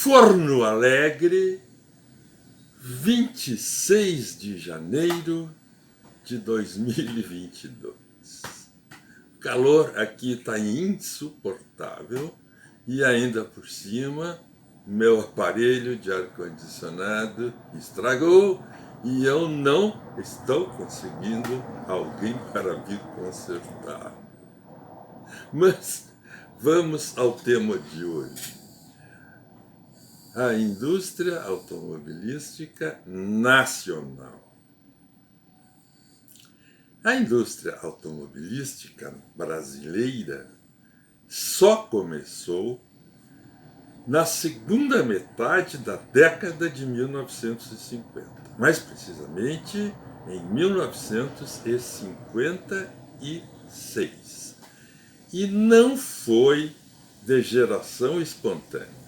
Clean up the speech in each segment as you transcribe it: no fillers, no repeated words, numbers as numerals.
Forno Alegre, 26 de janeiro de 2022. O calor aqui está insuportável e ainda por cima meu aparelho de ar-condicionado estragou e eu não estou conseguindo alguém para vir consertar. Mas vamos ao tema de hoje. A indústria automobilística nacional. A indústria automobilística brasileira só começou na segunda metade da década de 1950, mais precisamente em 1956. E não foi de geração espontânea,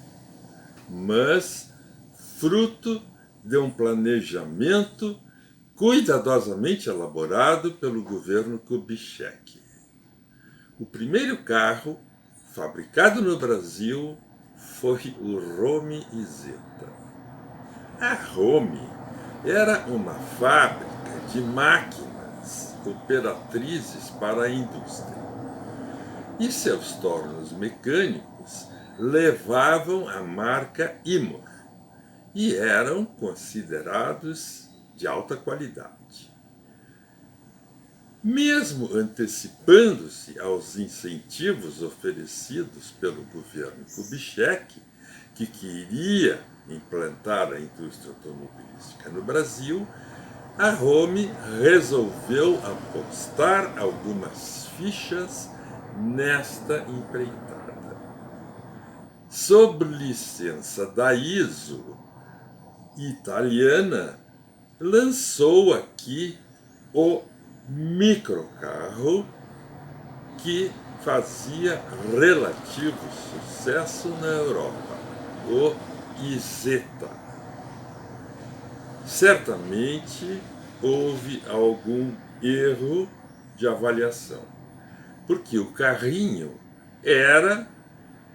mas fruto de um planejamento cuidadosamente elaborado pelo governo Kubitschek. O primeiro carro fabricado no Brasil foi o Rome Isetta. A Rome era uma fábrica de máquinas operatrizes para a indústria. E seus tornos mecânicos levavam a marca Imor e eram considerados de alta qualidade. Mesmo antecipando-se aos incentivos oferecidos pelo governo Kubitschek, que queria implantar a indústria automobilística no Brasil, a Rome resolveu apostar algumas fichas nesta empreitada. Sob licença da ISO italiana, lançou aqui o microcarro que fazia relativo sucesso na Europa, o Isetta. Certamente houve algum erro de avaliação, porque o carrinho era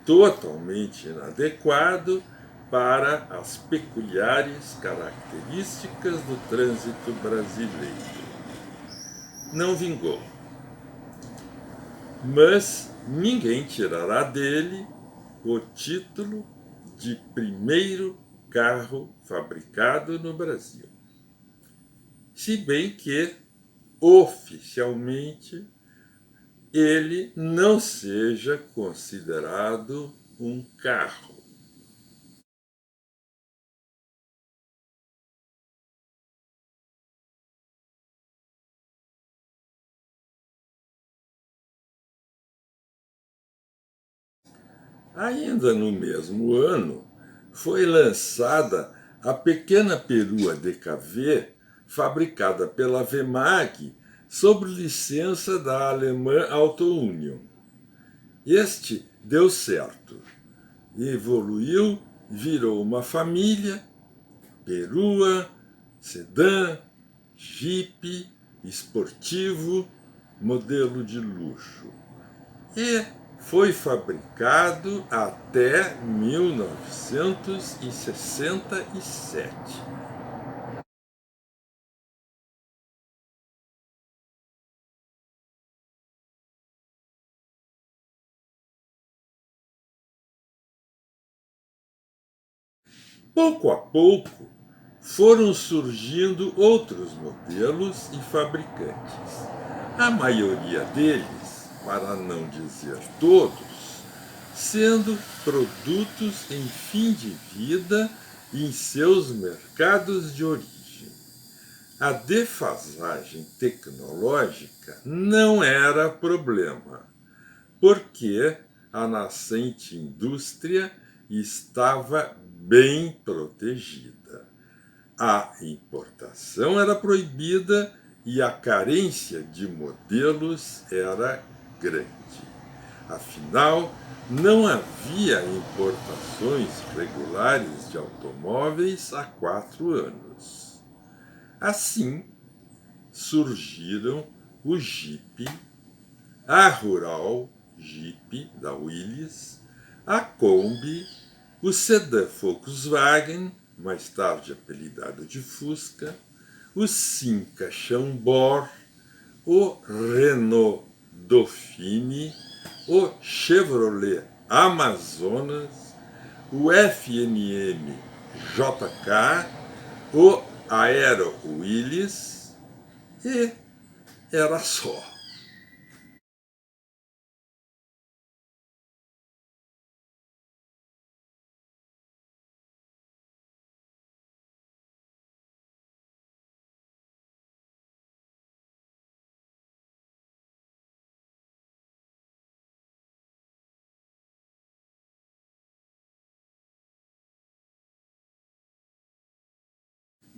totalmente inadequado para as peculiares características do trânsito brasileiro. Não vingou. Mas ninguém tirará dele o título de primeiro carro fabricado no Brasil. Se bem que, oficialmente, ele não seja considerado um carro. Ainda no mesmo ano, foi lançada a pequena perua DKV, fabricada pela WEMAG, sob licença da alemã Auto Union. Este deu certo, evoluiu, virou uma família, perua, sedã, jipe, esportivo, modelo de luxo. E foi fabricado até 1967. Pouco a pouco, foram surgindo outros modelos e fabricantes. A maioria deles, para não dizer todos, sendo produtos em fim de vida em seus mercados de origem. A defasagem tecnológica não era problema, porque a nascente indústria estava bem protegida. A importação era proibida e a carência de modelos era grande. Afinal, não havia importações regulares de automóveis há 4 anos. Assim, surgiram o Jeep, a Rural Jeep da Willys, a Kombi o sedã Volkswagen, mais tarde apelidado de Fusca, o Simca Chambord, o Renault Dauphine, o Chevrolet Amazonas, o FNM JK, o Aero Willis e era só.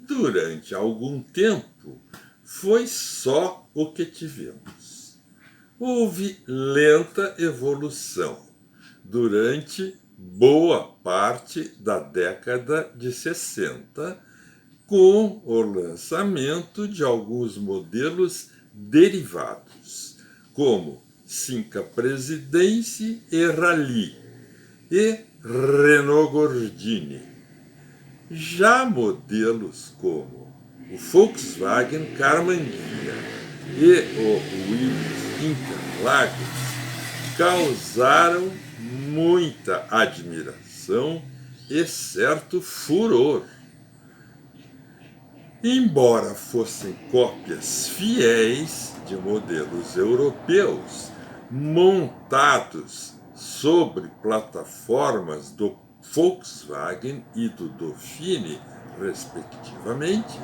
Durante algum tempo, foi só o que tivemos. Houve lenta evolução durante boa parte da década de 60, com o lançamento de alguns modelos derivados, como Simca Presidência e Rally e Renault Gordini. Já modelos como o Volkswagen Carmanguia e o Willys Interlagos causaram muita admiração e certo furor. Embora fossem cópias fiéis de modelos europeus montados sobre plataformas do Volkswagen e do Dauphine, respectivamente,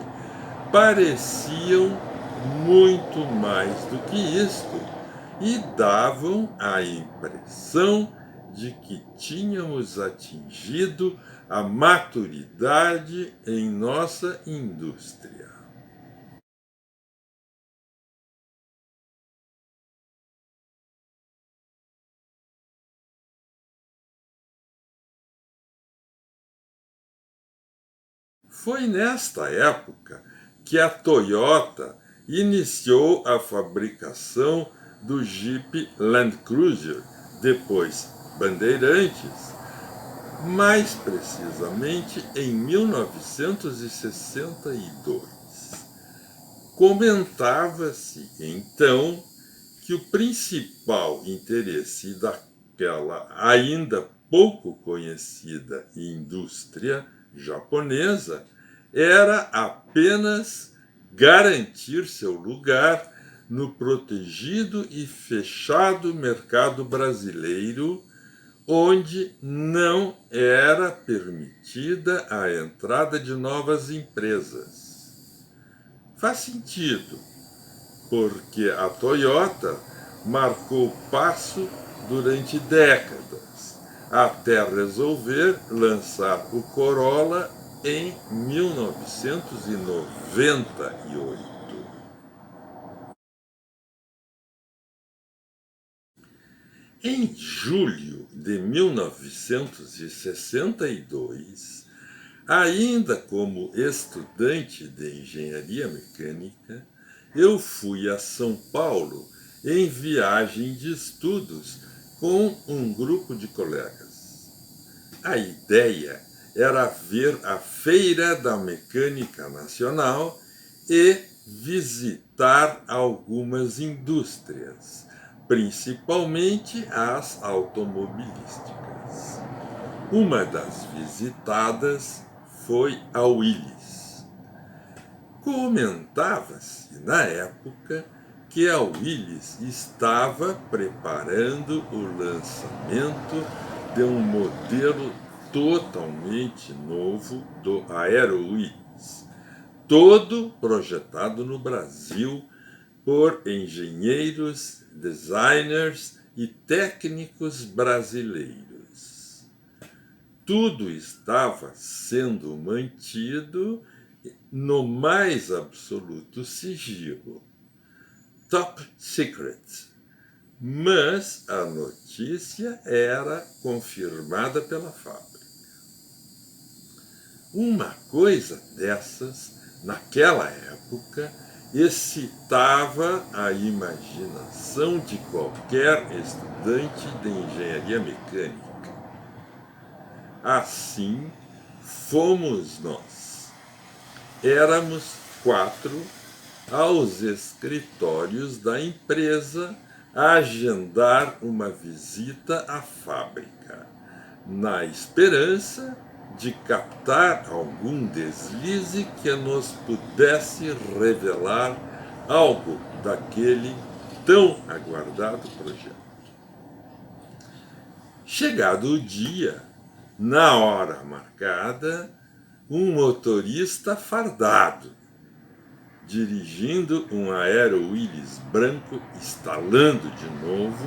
pareciam muito mais do que isto e davam a impressão de que tínhamos atingido a maturidade em nossa indústria. Foi nesta época que a Toyota iniciou a fabricação do Jeep Land Cruiser, depois Bandeirantes, mais precisamente em 1962. Comentava-se então que o principal interesse daquela ainda pouco conhecida indústria japonesa era apenas garantir seu lugar no protegido e fechado mercado brasileiro, onde não era permitida a entrada de novas empresas. Faz sentido, porque a Toyota marcou passo durante décadas, até resolver lançar o Corolla em 1998. Em julho de 1962, ainda como estudante de engenharia mecânica, eu fui a São Paulo em viagem de estudos com um grupo de colegas. A ideia era ver a Feira da Mecânica Nacional e visitar algumas indústrias, principalmente as automobilísticas. Uma das visitadas foi a Willys. Comentava-se na época que a Willys estava preparando o lançamento de um modelo totalmente novo do Aero Willys, todo projetado no Brasil por engenheiros, designers e técnicos brasileiros. Tudo estava sendo mantido no mais absoluto sigilo. Top secret. Mas a notícia era confirmada pela fábrica. Uma coisa dessas, naquela época, excitava a imaginação de qualquer estudante de engenharia mecânica. assim fomos nós. Éramos 4 aos escritórios da empresa a agendar uma visita à fábrica, na esperança de captar algum deslize que nos pudesse revelar algo daquele tão aguardado projeto. Chegado o dia, na hora marcada, um motorista fardado, dirigindo um Aero Willys branco, estalando de novo,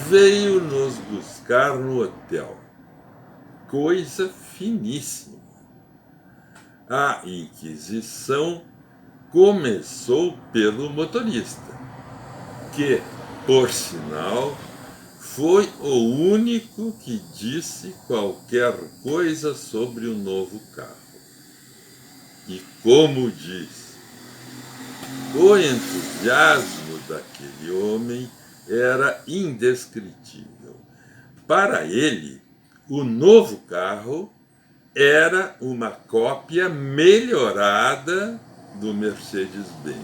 veio nos buscar no hotel. Coisa finíssima. A inquisição começou pelo motorista, que, por sinal, foi o único que disse qualquer coisa sobre o novo carro. E como diz, o entusiasmo daquele homem era indescritível. Para ele, o novo carro era uma cópia melhorada do Mercedes-Benz.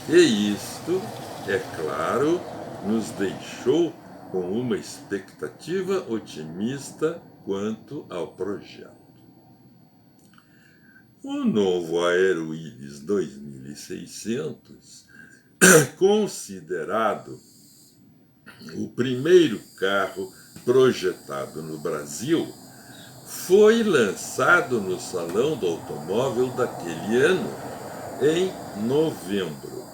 E isto, é claro, nos deixou com uma expectativa otimista quanto ao projeto. O novo Aero Willys 2600, considerado o primeiro carro projetado no Brasil, foi lançado no Salão do Automóvel daquele ano, em novembro.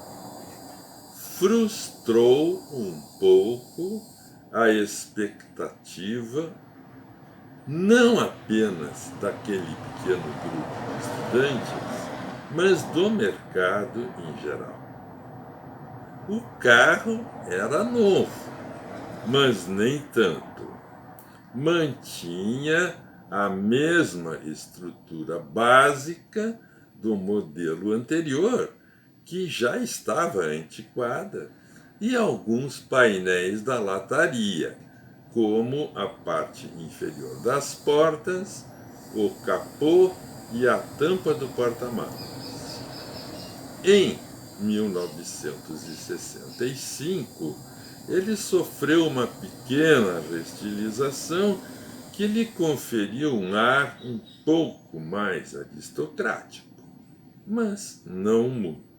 Frustrou um pouco a expectativa não apenas daquele pequeno grupo de estudantes, mas do mercado em geral. O carro era novo, mas nem tanto. Mantinha a mesma estrutura básica do modelo anterior, que já estava antiquada, e alguns painéis da lataria, como a parte inferior das portas, o capô e a tampa do porta-malas. Em 1965, ele sofreu uma pequena restilização que lhe conferiu um ar um pouco mais aristocrático, mas não muito.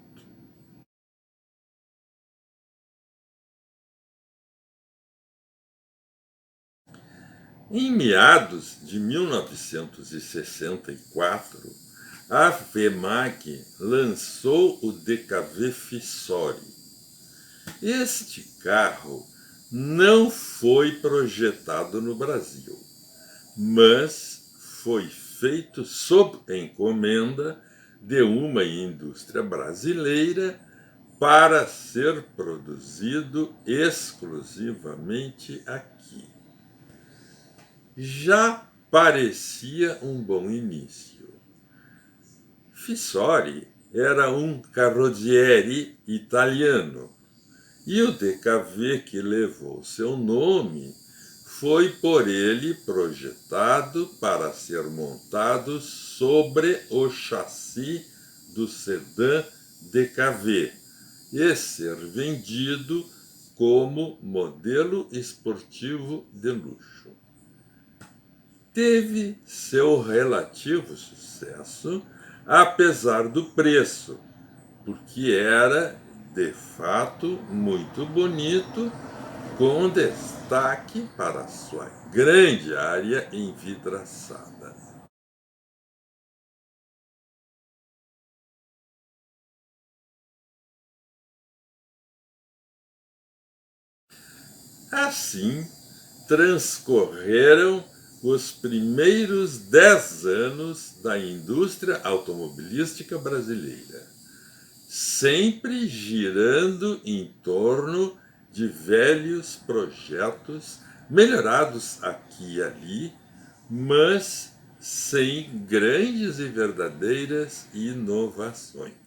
Em meados de 1964, a FEMAG lançou o DKV Fissori. Este carro não foi projetado no Brasil, mas foi feito sob encomenda de uma indústria brasileira para ser produzido exclusivamente aqui. Já parecia um bom início. Fissori era um carrozziere italiano, e o DKV que levou seu nome foi por ele projetado para ser montado sobre o chassi do sedã DKV e ser vendido como modelo esportivo de luxo. Teve seu relativo sucesso, apesar do preço, porque era, de fato, muito bonito, com destaque para sua grande área envidraçada. Assim, transcorreram os primeiros 10 anos da indústria automobilística brasileira, sempre girando em torno de velhos projetos melhorados aqui e ali, mas sem grandes e verdadeiras inovações.